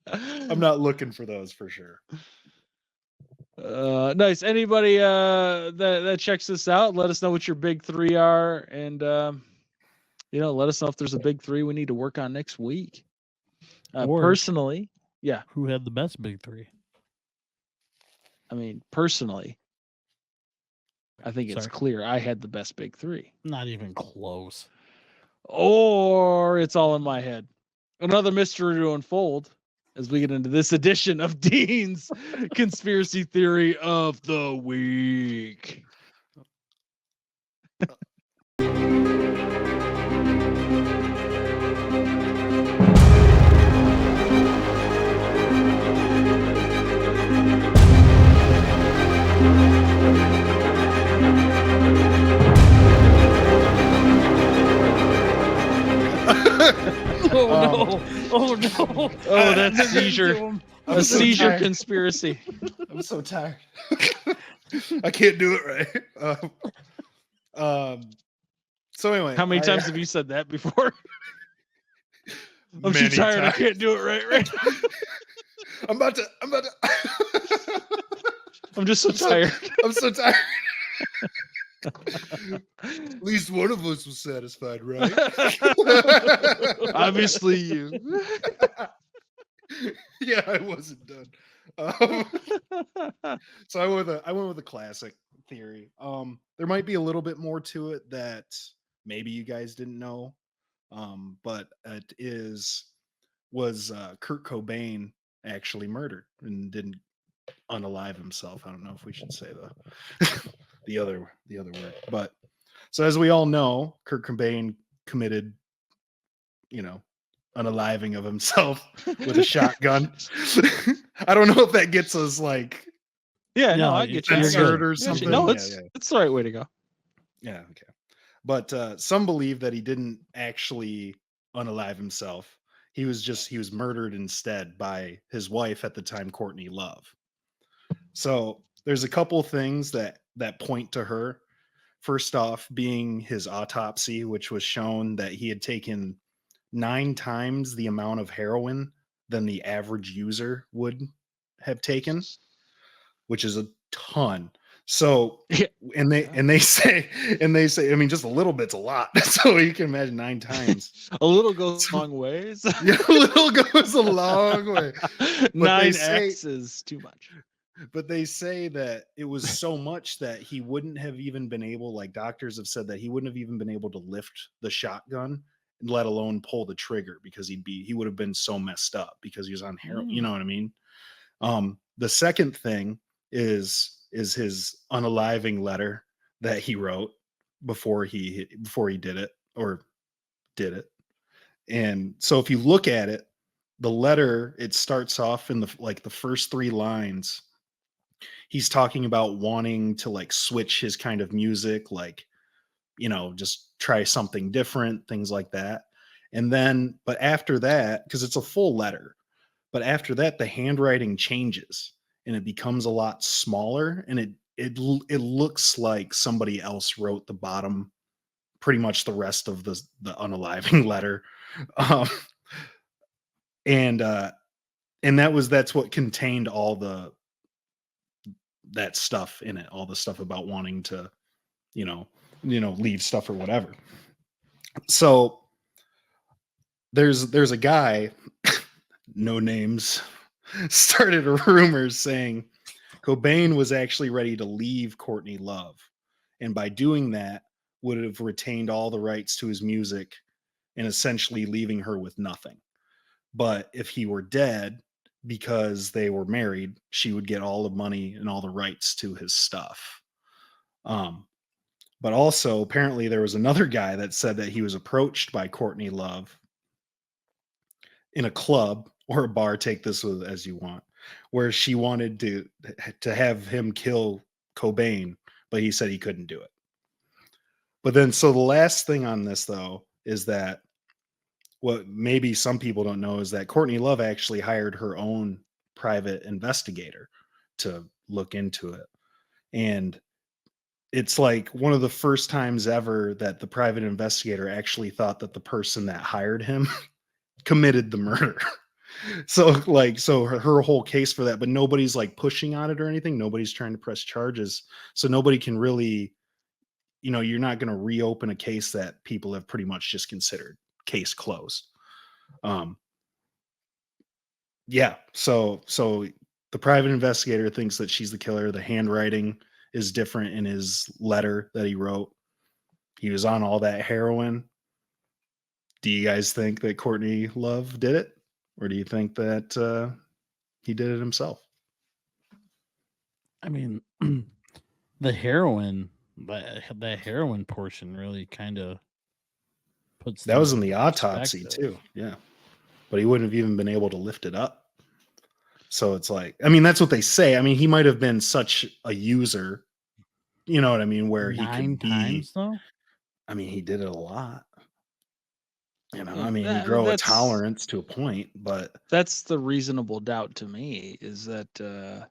I'm not looking for those for sure. Nice. Anybody that checks this out, let us know what your big three are, and let us know if there's a big three we need to work on next week. Personally, yeah. Who had the best big three? I mean, personally, I think it's clear I had the best big three. Not even close. Or it's all in my head. Another mystery to unfold as we get into this edition of Dean's Conspiracy Theory of the Week. Oh no! Oh, that's seizure. A seizure conspiracy. I'm so tired. I can't do it right. So anyway, how many times have you said that before? I'm too tired. Times. I can't do it right. I'm about to. I'm just so tired. I'm so tired. At least one of us was satisfied, right? Obviously, you. Yeah, I wasn't done. So I went with a classic theory. There might be a little bit more to it that maybe you guys didn't know, but was Kurt Cobain actually murdered and didn't unalive himself? I don't know if we should say the other word, but so as we all know, Kurt Cobain committed, unaliving of himself with a shotgun. I don't know if that gets us like, I get you. Censored or something. No, it's the right way to go. Yeah, okay. But some believe that he didn't actually unalive himself. He was murdered instead by his wife at the time, Courtney Love. So there's a couple things that point to her. First off, being his autopsy, which was shown that he had taken 9 times the amount of heroin than the average user would have taken, which is a ton. So, and they say, I mean, just a little bit's a lot. So you can imagine 9 times. A little goes a long ways. Yeah, a little goes a long way. 9x is too much. But they say that it was so much that he wouldn't have even been able, like doctors have said, that he wouldn't have even been able to lift the shotgun, let alone pull the trigger, because he would have been so messed up because he was on heroin. You know what I mean? The second thing is his unaliving letter that he wrote before he did it. And so if you look at it, the letter, it starts off in the first 3 lines. He's talking about wanting to like switch his kind of music, like, just try something different, things like that. And then, but after that, because it's a full letter, but after that, the handwriting changes and it becomes a lot smaller, and it looks like somebody else wrote the bottom, pretty much the rest of the unaliving letter. And that's what contained all that stuff in it, all the stuff about wanting to, leave stuff or whatever. So there's a guy, no names, started a rumor saying Cobain was actually ready to leave Courtney Love, and by doing that would have retained all the rights to his music and essentially leaving her with nothing. But if he were dead, because they were married, she would get all the money and all the rights to his stuff. But also, apparently, there was another guy that said that he was approached by Courtney Love in a club or a bar, take this as you want, where she wanted to have him kill Cobain, but he said he couldn't do it. But then, so the last thing on this, though, is that what maybe some people don't know is that Courtney Love actually hired her own private investigator to look into it. And it's like one of the first times ever that the private investigator actually thought that the person that hired him committed the murder. So her whole case for that, but nobody's like pushing on it or anything. Nobody's trying to press charges. So nobody can really, you're not going to reopen a case that people have pretty much just considered case closed. Yeah. So the private investigator thinks that she's the killer. The handwriting is different in his letter that he wrote. He was on all that heroin. Do you guys think that Courtney Love did it? Or do you think that he did it himself? I mean, the heroin portion really kind of puts that was in things the into autopsy perspective. too. Yeah. But he wouldn't have even been able to lift it up. So it's like, I mean, that's what they say. I mean, he might have been such a user, you know what I mean, where he 9 could be. times though. I mean, he did it a lot. Yeah, I mean, you I mean, grow a tolerance to a point, but that's the reasonable doubt to me, is that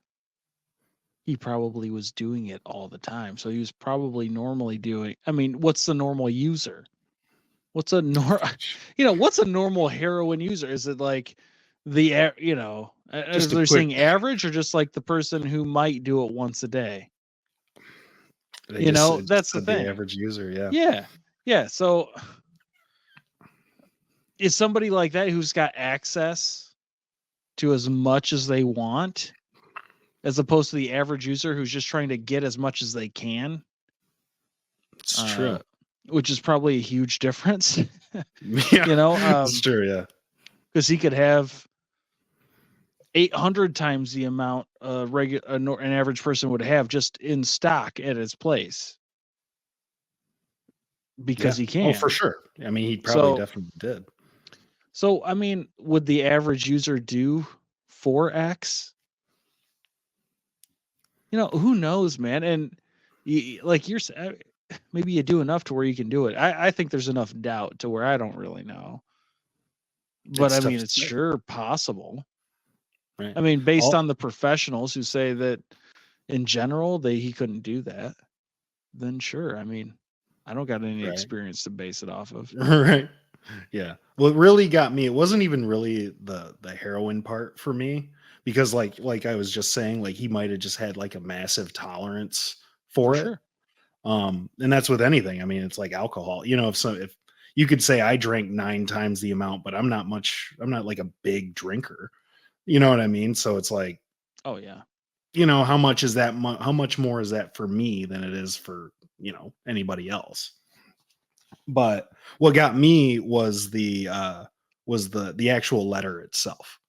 he probably was doing it all the time. So he was probably normally doing. I mean, what's the normal user? What's a what's a normal heroin user? Is it like the Just is a they're quick- saying average, or just like the person who might do it once a day? they just that's the said thing. the average user. Yeah. Yeah. So is somebody like that who's got access to as much as they want, as opposed to the average user who's just trying to get as much as they can? It's true. Which is probably a huge difference. Yeah. It's true. Yeah. Because he could have 800 times the amount an average person would have just in stock at his place, because he can. Oh, for sure. I mean, he probably definitely did. So, I mean, would the average user do 4x? Who knows, man? And like maybe you do enough to where you can do it. I think there's enough doubt to where I don't really know. But I mean, it's sure possible. Right. I mean, based on the professionals who say that in general he couldn't do that, then sure. I mean, I don't got any experience to base it off of. Right. Yeah. What really got me, it wasn't even really the heroin part for me, because like I was just saying, like he might have just had like a massive tolerance for it. Sure. And that's with anything. I mean, it's like alcohol. If you could say I drank 9 times the amount, but I'm not like a big drinker. You know what I mean? So it's like, oh yeah, how much is that? How much more is that for me than it is for anybody else? But what got me was the actual letter itself.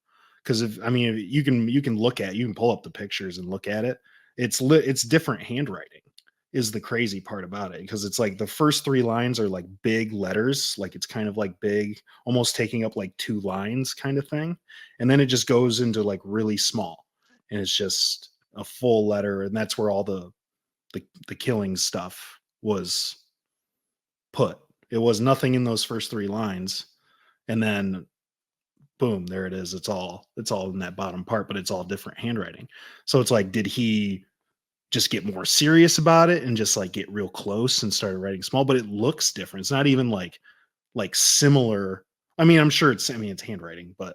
Because if you can pull up the pictures and look at it. It's different handwriting is the crazy part about it, because it's like the first 3 lines are like big letters, like it's kind of like big, almost taking up like 2 lines kind of thing. And then it just goes into like really small, and it's just a full letter. And that's where all the killing stuff was put. It was nothing in those first 3 lines. And then boom, there it is. It's all in that bottom part, but it's all different handwriting. So it's like, did he just get more serious about it and just like get real close and started writing small? But it looks different. It's not even like similar. I mean, I'm sure it's handwriting, but,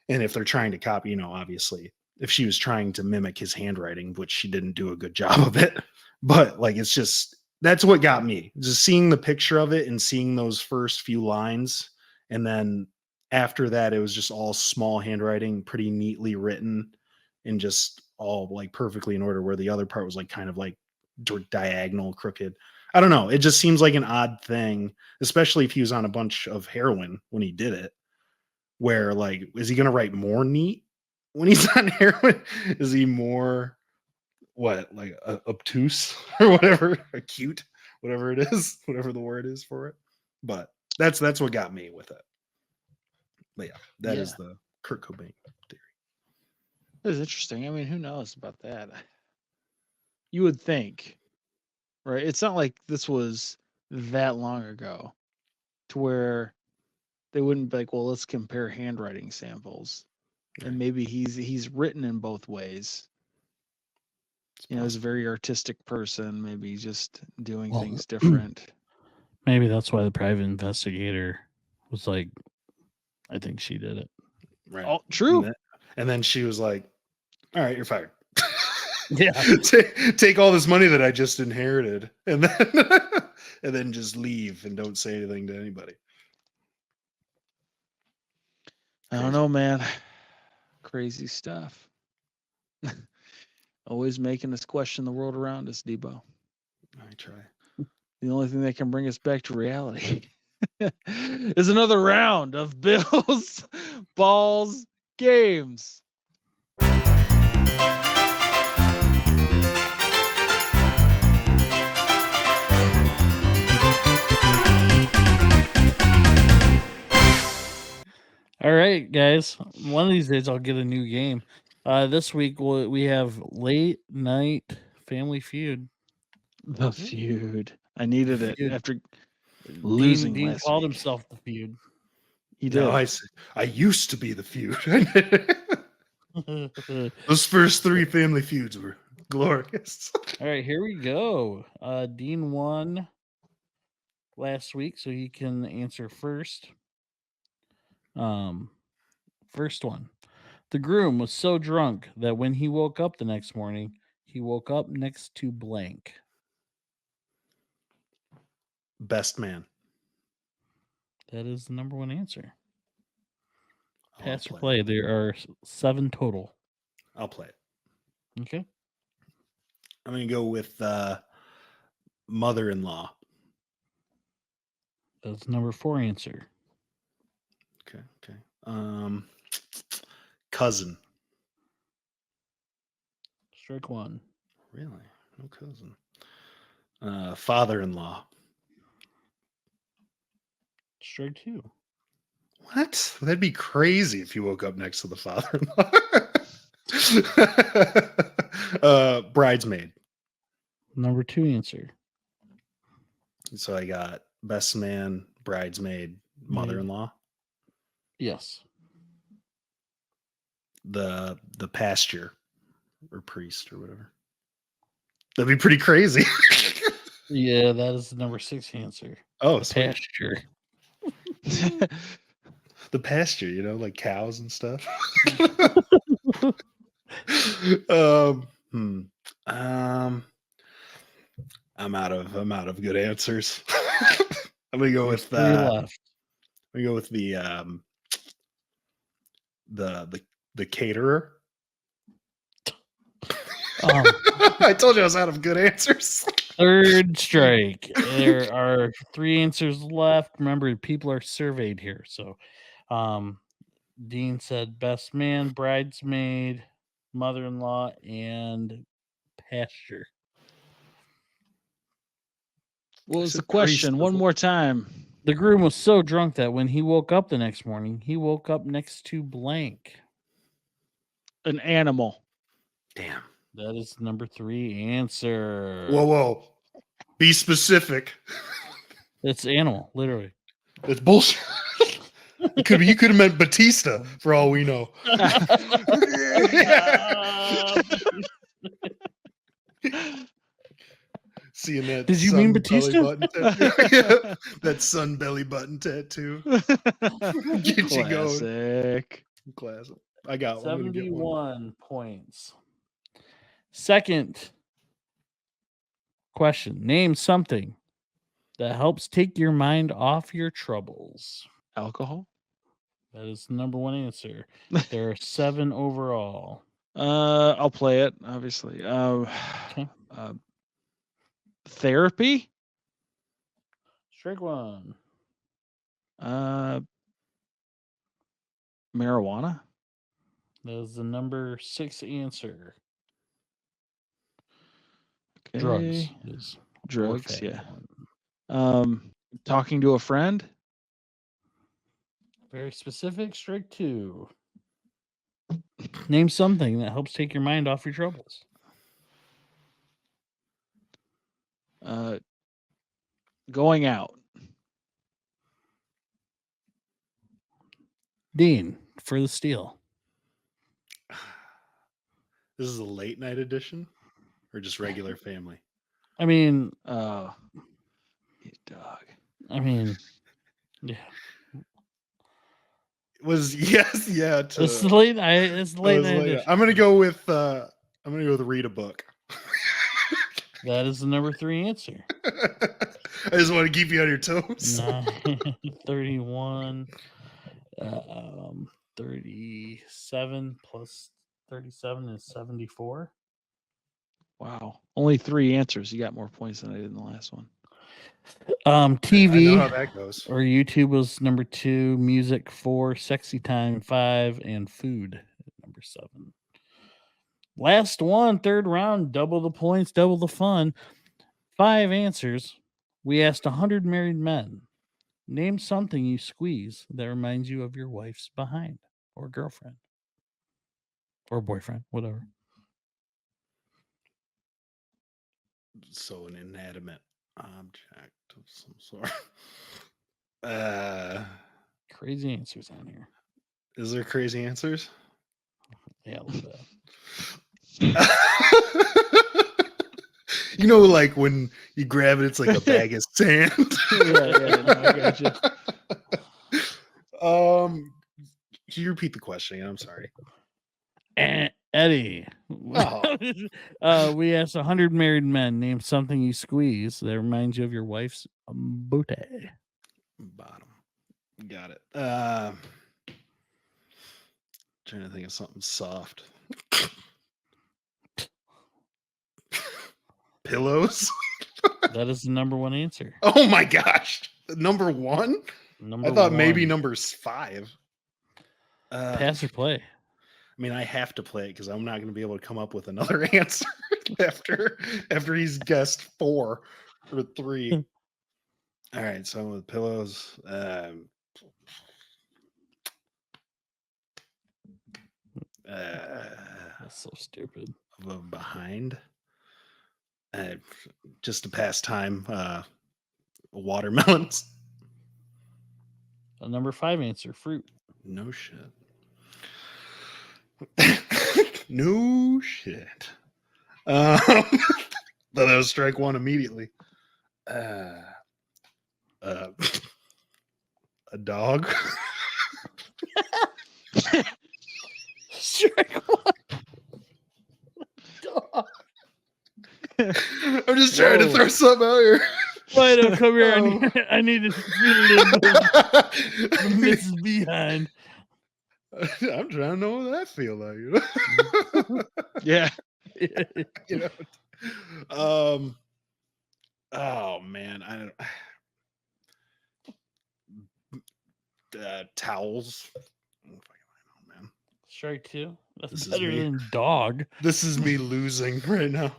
and if they're trying to copy, obviously if she was trying to mimic his handwriting, which she didn't do a good job of it, but like, it's just, that's what got me. Just seeing the picture of it and seeing those first few lines, and then after that, it was just all small handwriting, pretty neatly written, and just all like perfectly in order. Where the other part was like kind of like diagonal, crooked. I don't know. It just seems like an odd thing, especially if he was on a bunch of heroin when he did it. Where like, is he going to write more neat when he's on heroin? Is he more what like obtuse or whatever, acute, whatever it is, whatever the word is for it? But that's what got me with it. But yeah, that is the Kurt Cobain theory. It was interesting. I mean, who knows about that? You would think, right? It's not like this was that long ago to where they wouldn't be like, well, let's compare handwriting samples. Right. And maybe he's written in both ways. You know, he's a very artistic person. Maybe he's just doing things different. Maybe that's why the private investigator was like, I think she did it. Right. Oh, true. And then she was like, all right, you're fired. Yeah. Take all this money that I just inherited and then just leave and don't say anything to anybody. I don't know, man. Crazy stuff. Always making us question the world around us, Debo. I try. The only thing that can bring us back to reality is another round of Bills Balls Games. All right, guys. One of these days I'll get a new game. This week we have Late Night Family Feud. The Feud. I needed it Feud. after losing Dean last called week. himself the Feud. He did. No, I used to be the Feud. Those first 3 Family Feuds were glorious. All right, here we go. Dean won last week, so he can answer first. First one. The groom was so drunk that when he woke up the next morning, he woke up next to blank. Best man. That is the number one answer. I'll Pass or play. There are 7 total. I'll play it. Okay. I'm going to go with mother-in-law. That's number 4 answer. Okay. Cousin. Strike 1. Really? No cousin. Father-in-law. Strike 2. What? That'd be crazy if you woke up next to the father-in-law. Bridesmaid. Number 2 answer. So I got best man, bridesmaid, mother-in-law. Yes. The pasture or priest or whatever. That'd be pretty crazy. Yeah, that is the number 6 answer. Oh, The sweet. pasture. The pasture, like cows and stuff. I'm out of good answers. I'm gonna go with 3 left. I'm gonna go with the caterer. I told you I was out of good answers. 3rd strike. There are 3 answers left. Remember, people are surveyed here. So, Dean said best man, bridesmaid, mother-in-law, and pasture. What was the question? One more time. The groom was so drunk that when he woke up the next morning, he woke up next to blank. An animal. Damn. That is number 3 answer. Whoa. Be specific. It's animal, literally. It's bullshit. You could have meant Batista for all we know. Seeing that. Did you mean Batista? That sun belly button tattoo. Get you going. Classic. I got 71 points. Second Question. Name something that helps take your mind off your troubles. Alcohol. That is the number one answer. There are 7 overall. I'll play it, obviously. Okay. Therapy. Strike one. Marijuana. That is the number 6 answer. Okay. Drugs is Drugs, fourth yeah. one. Talking to a friend. Very specific. Strike 2. Name something that helps take your mind off your troubles. Going out. Dean, for the steal. This is a late night edition or just regular family? I mean, You dog. Yeah. It was yes, yeah. It's late. It's late night edition. I'm gonna go with read a book. That is the number 3 answer. I just want to keep you on your toes. 31, 37 plus 37 is 74. Wow. Only 3 answers. You got more points than I did in the last one. TV I know how that goes. or YouTube was number 2, music 4, sexy time 5, and food number 7. Last one, third round, double the points, double the fun. 5 answers. We asked 100 married men. Name something you squeeze that reminds you of your wife's behind or girlfriend or boyfriend, whatever. So an inanimate object of some sort. Crazy answers on here. Is there crazy answers? Yeah, a little bit. You know, like when you grab it, it's like a bag of sand. I gotcha. Can you repeat the question again? I'm sorry. Eddie. Oh. We asked 100 married men. Name something you squeeze that reminds you of your wife's booty. Bottom. Got it. Trying to think of something soft. Pillows. That is the number 1 answer. Oh my gosh. Number 1? Number I thought 1. maybe number 5. Pass or play? I mean, I have to play it because I'm not going to be able to come up with another answer after he's guessed 4 or 3. All right, so with pillows, That's so stupid. Behind, just to pass time, watermelons. A number 5 answer, fruit. No shit. No shit. Thought that was strike 1 immediately. A dog. Strike 1. Dog. I'm just trying to throw something out here. Why don't come here? I need to feel a little bit of Mrs. Behind. I'm trying to know what that feel like. Yeah. You know. Oh man, I don't. Towels. Oh, man. Strike 2. That's This is better me. than dog. This is me losing right now.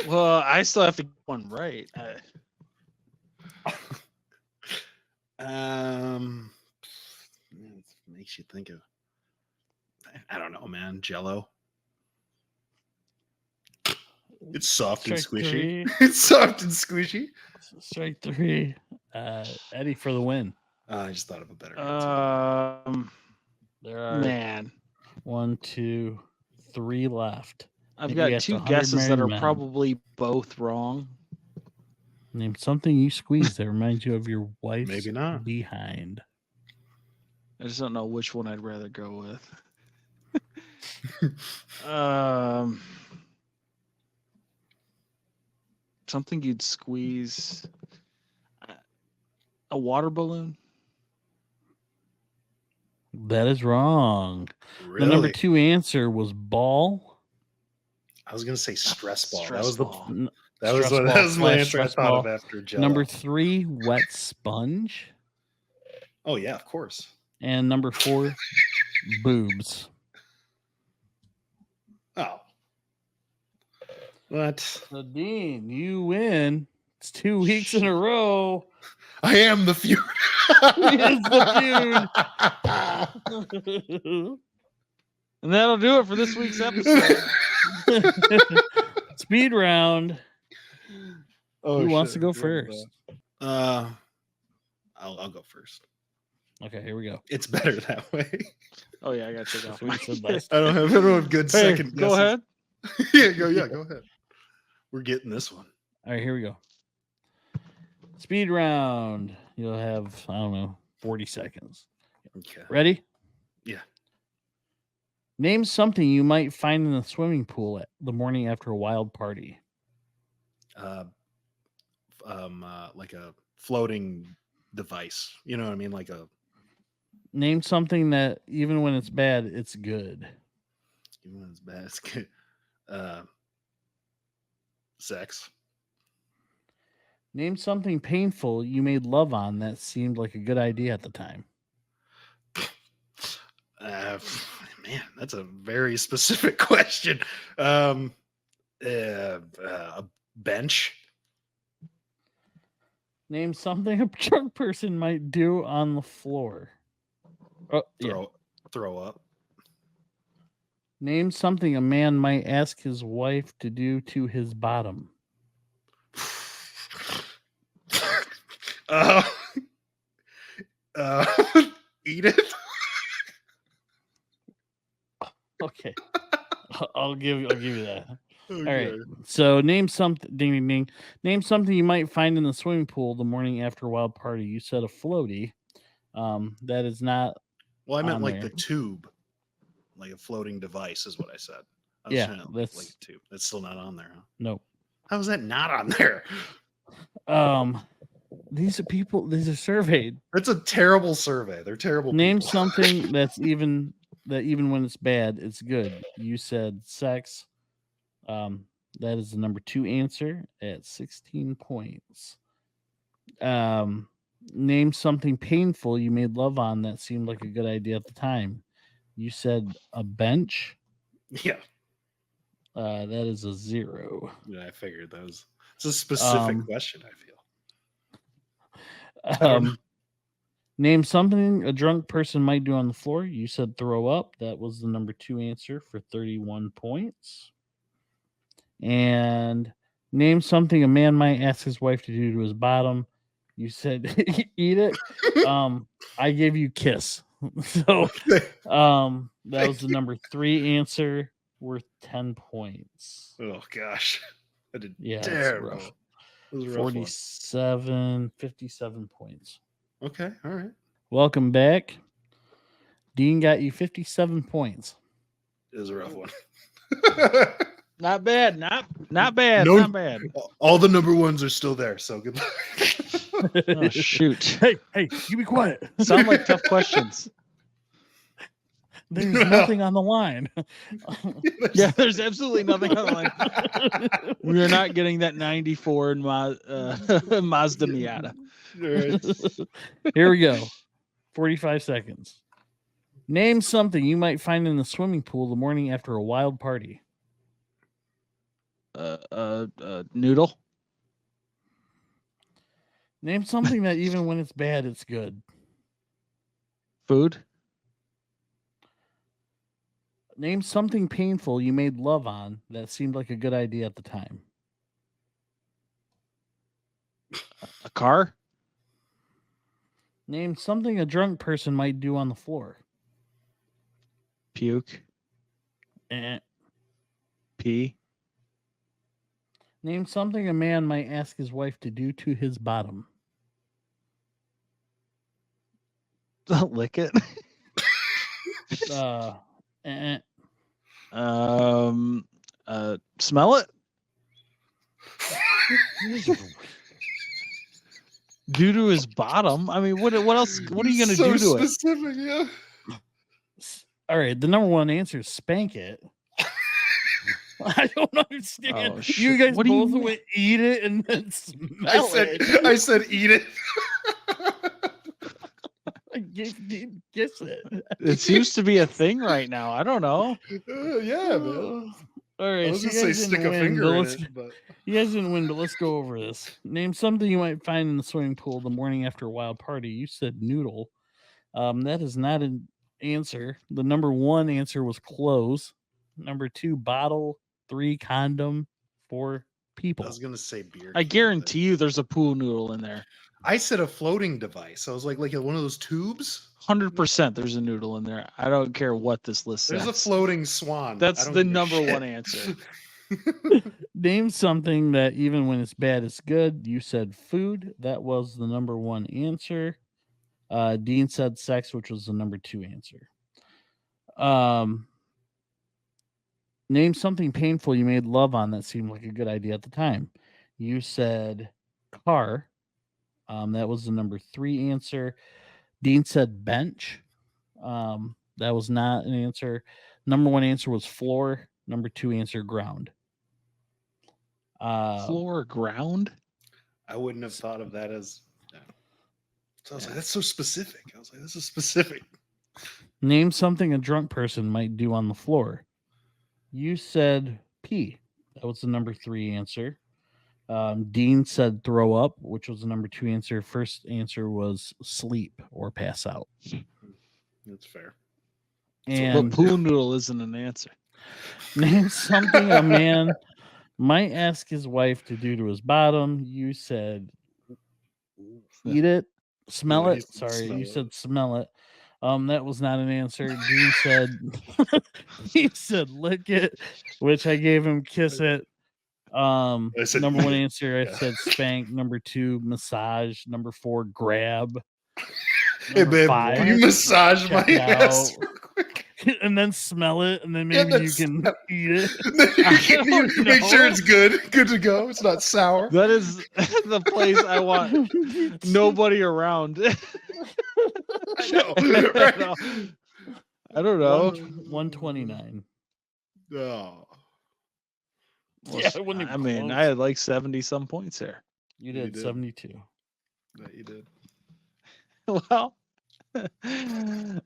Well, I still have to get one right. It makes you think of. I don't know, man. Jello. It's soft and Strike squishy. 3. It's soft and squishy. Strike 3. Eddie for the win. I just thought of a better answer. There are Man, 1, 2, 3 left. I've We got asked 2 100 guesses that married are men. probably both wrong. Name something you squeeze that reminds you of your wife's Maybe not. behind. I just don't know which one I'd rather go with. something you'd squeeze. A water balloon. That is wrong. Really? The number 2 answer was ball. I was gonna say stress ball. Stress that was ball. that was Stress what ball that was my slash answer. I stress thought ball. of after Jello. Number 3, wet sponge. Oh yeah, of course. And number 4, boobs. Oh. What? So Dean, you win. It's 2 weeks in a row. I am the feud. It's the And that'll do it for this week's episode. Speed round. Oh, Who wants to shit. go first? I'll go first. Okay, here we go. It's better that way. Oh yeah, I got to take off. That's what you said last I don't have good Hey, second go guesses. ahead. Go ahead. We're getting this one. All right, here we go. Speed round. You'll have, I don't know, 40 seconds. Okay. Ready? Yeah. Name something you might find in the swimming pool at the morning after a wild party. Like a floating device. You know what I mean? Like a Name something that even when it's bad, it's good. even when it's bad, it's good. Sex. Name something painful you made love on that seemed like a good idea at the time. Man, that's a very specific question. A bench. Name something a drunk person might do on the floor. Oh, yeah. Throw up. Name something a man might ask his wife to do to his bottom. Eat it. Okay. I'll give you that. Okay. All right. So name something ding ding ding. Name something you might find in the swimming pool the morning after a wild party. You said a floaty. That is not Well, I meant on like there. the tube, like a floating device, is what I said. I was Yeah, saying, that's- like a tube. That's still not on there, huh? no. How is that not on there? These are surveyed. That's a terrible survey. They're terrible. Name people. something even when it's bad, it's good. You said sex. That is the number 2 answer at 16 points. Name something painful you made love on that seemed like a good idea at the time. You said a bench. Yeah. That is a 0. Yeah, I figured that was. It's a specific question. I feel. don't know. Name something a drunk person might do on the floor. You said throw up. That was the number 2 answer for 31 points. And name something a man might ask his wife to do to his bottom. You said eat it. I gave you kiss. So that was the number 3 answer, worth 10 points. Oh gosh, I did. Yeah, it's terrible. rough. It was a rough one. 57 points. Okay, all right. Welcome back. Dean got you 57 points. It was a rough one. Not bad. Not bad. No- Not bad. All the number ones are still there, so good luck. Oh shoot. Hey, you be quiet. Sound like tough questions. There's nothing on the line. Yeah, there's absolutely nothing on the line. We are not getting that 94 in Mazda Miata. All right. Here we go. 45 seconds. Name something you might find in the swimming pool the morning after a wild party. Noodle. Name something that even when it's bad, it's good. Food. Name something painful you made love on that seemed like a good idea at the time. A car. Name something a drunk person might do on the floor. Puke. Pee. Name something a man might ask his wife to do to his bottom. Lick it. Eh. Smell it. Due to his bottom. I mean, what else? What are you gonna So do to it? specific, yeah. All right, the number one answer is spank it. I don't understand. Oh, You guys what do you both mean? went eat it and then smell it. I said eat it. Guess it. It seems to be a thing right now. I don't know. Yeah, man. All right, I was so gonna you say guys stick didn't a win, finger but in let's- it, but You guys didn't win, but let's go over this. Name something you might find in the swimming pool the morning after a wild party. You said noodle. That is not an answer. The number one answer was clothes. Number two, bottle. 3, condom. 4, I people. was gonna say beer. I can, guarantee you, there's a pool noodle in there. but I said a floating device. I was like one of those tubes. 100%. There's a noodle in there. I don't care what this list There's says. a floating swan. That's I don't the give a number shit. one answer. Name something that even when it's bad, it's good. You said food. That was the number one answer. Dean said sex, which was the number 2 answer. Name something painful you made love on that seemed like a good idea at the time. You said car. That was the number 3 answer. Dean said bench. That was not an answer. Number 1 answer was floor. Number 2 answer ground. Floor ground? I wouldn't have thought of that as. No. So I was like, that's so specific. I was like, this is specific. Name something a drunk person might do on the floor. You said pee. That was the number 3 answer. Dean said throw up, which was the number 2 answer. First answer was sleep or pass out. That's fair. But And pool noodle isn't an answer. name something a man might ask his wife to do to his bottom. You said eat it, smell Yeah, it. he said Sorry, smell you it. said smell it. That was not an answer. Dean said he said lick it, which I gave him kiss it. I said Number eat 1 it. answer, I Yeah. said spank. Number 2, massage. Number 4, grab. Hey, Number babe, 5, can you massage my check it ass out. real quick? and then smell it, and then Yeah, maybe you that's- can eat it. Can you don't make sure know. it's good to go. It's not sour. That is the place I want nobody around. No, I right? don't know. 129. Oh, Yeah, I wouldn't I even mean, close. I had like 70 some points there. You You did did. 72. that you did. Well,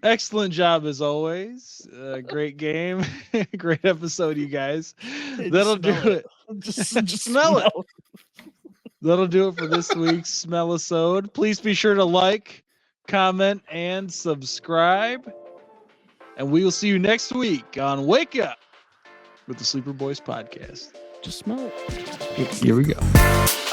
excellent job as always. Great game. Great episode, you guys. Hey, That'll just do smell it. Just Smell it. That'll do it for this week's Smell-isode. Please be sure to like, comment, and subscribe. And we will see you next week on Wake Up with the Sleeper Boys podcast. Just smell it. Here we go.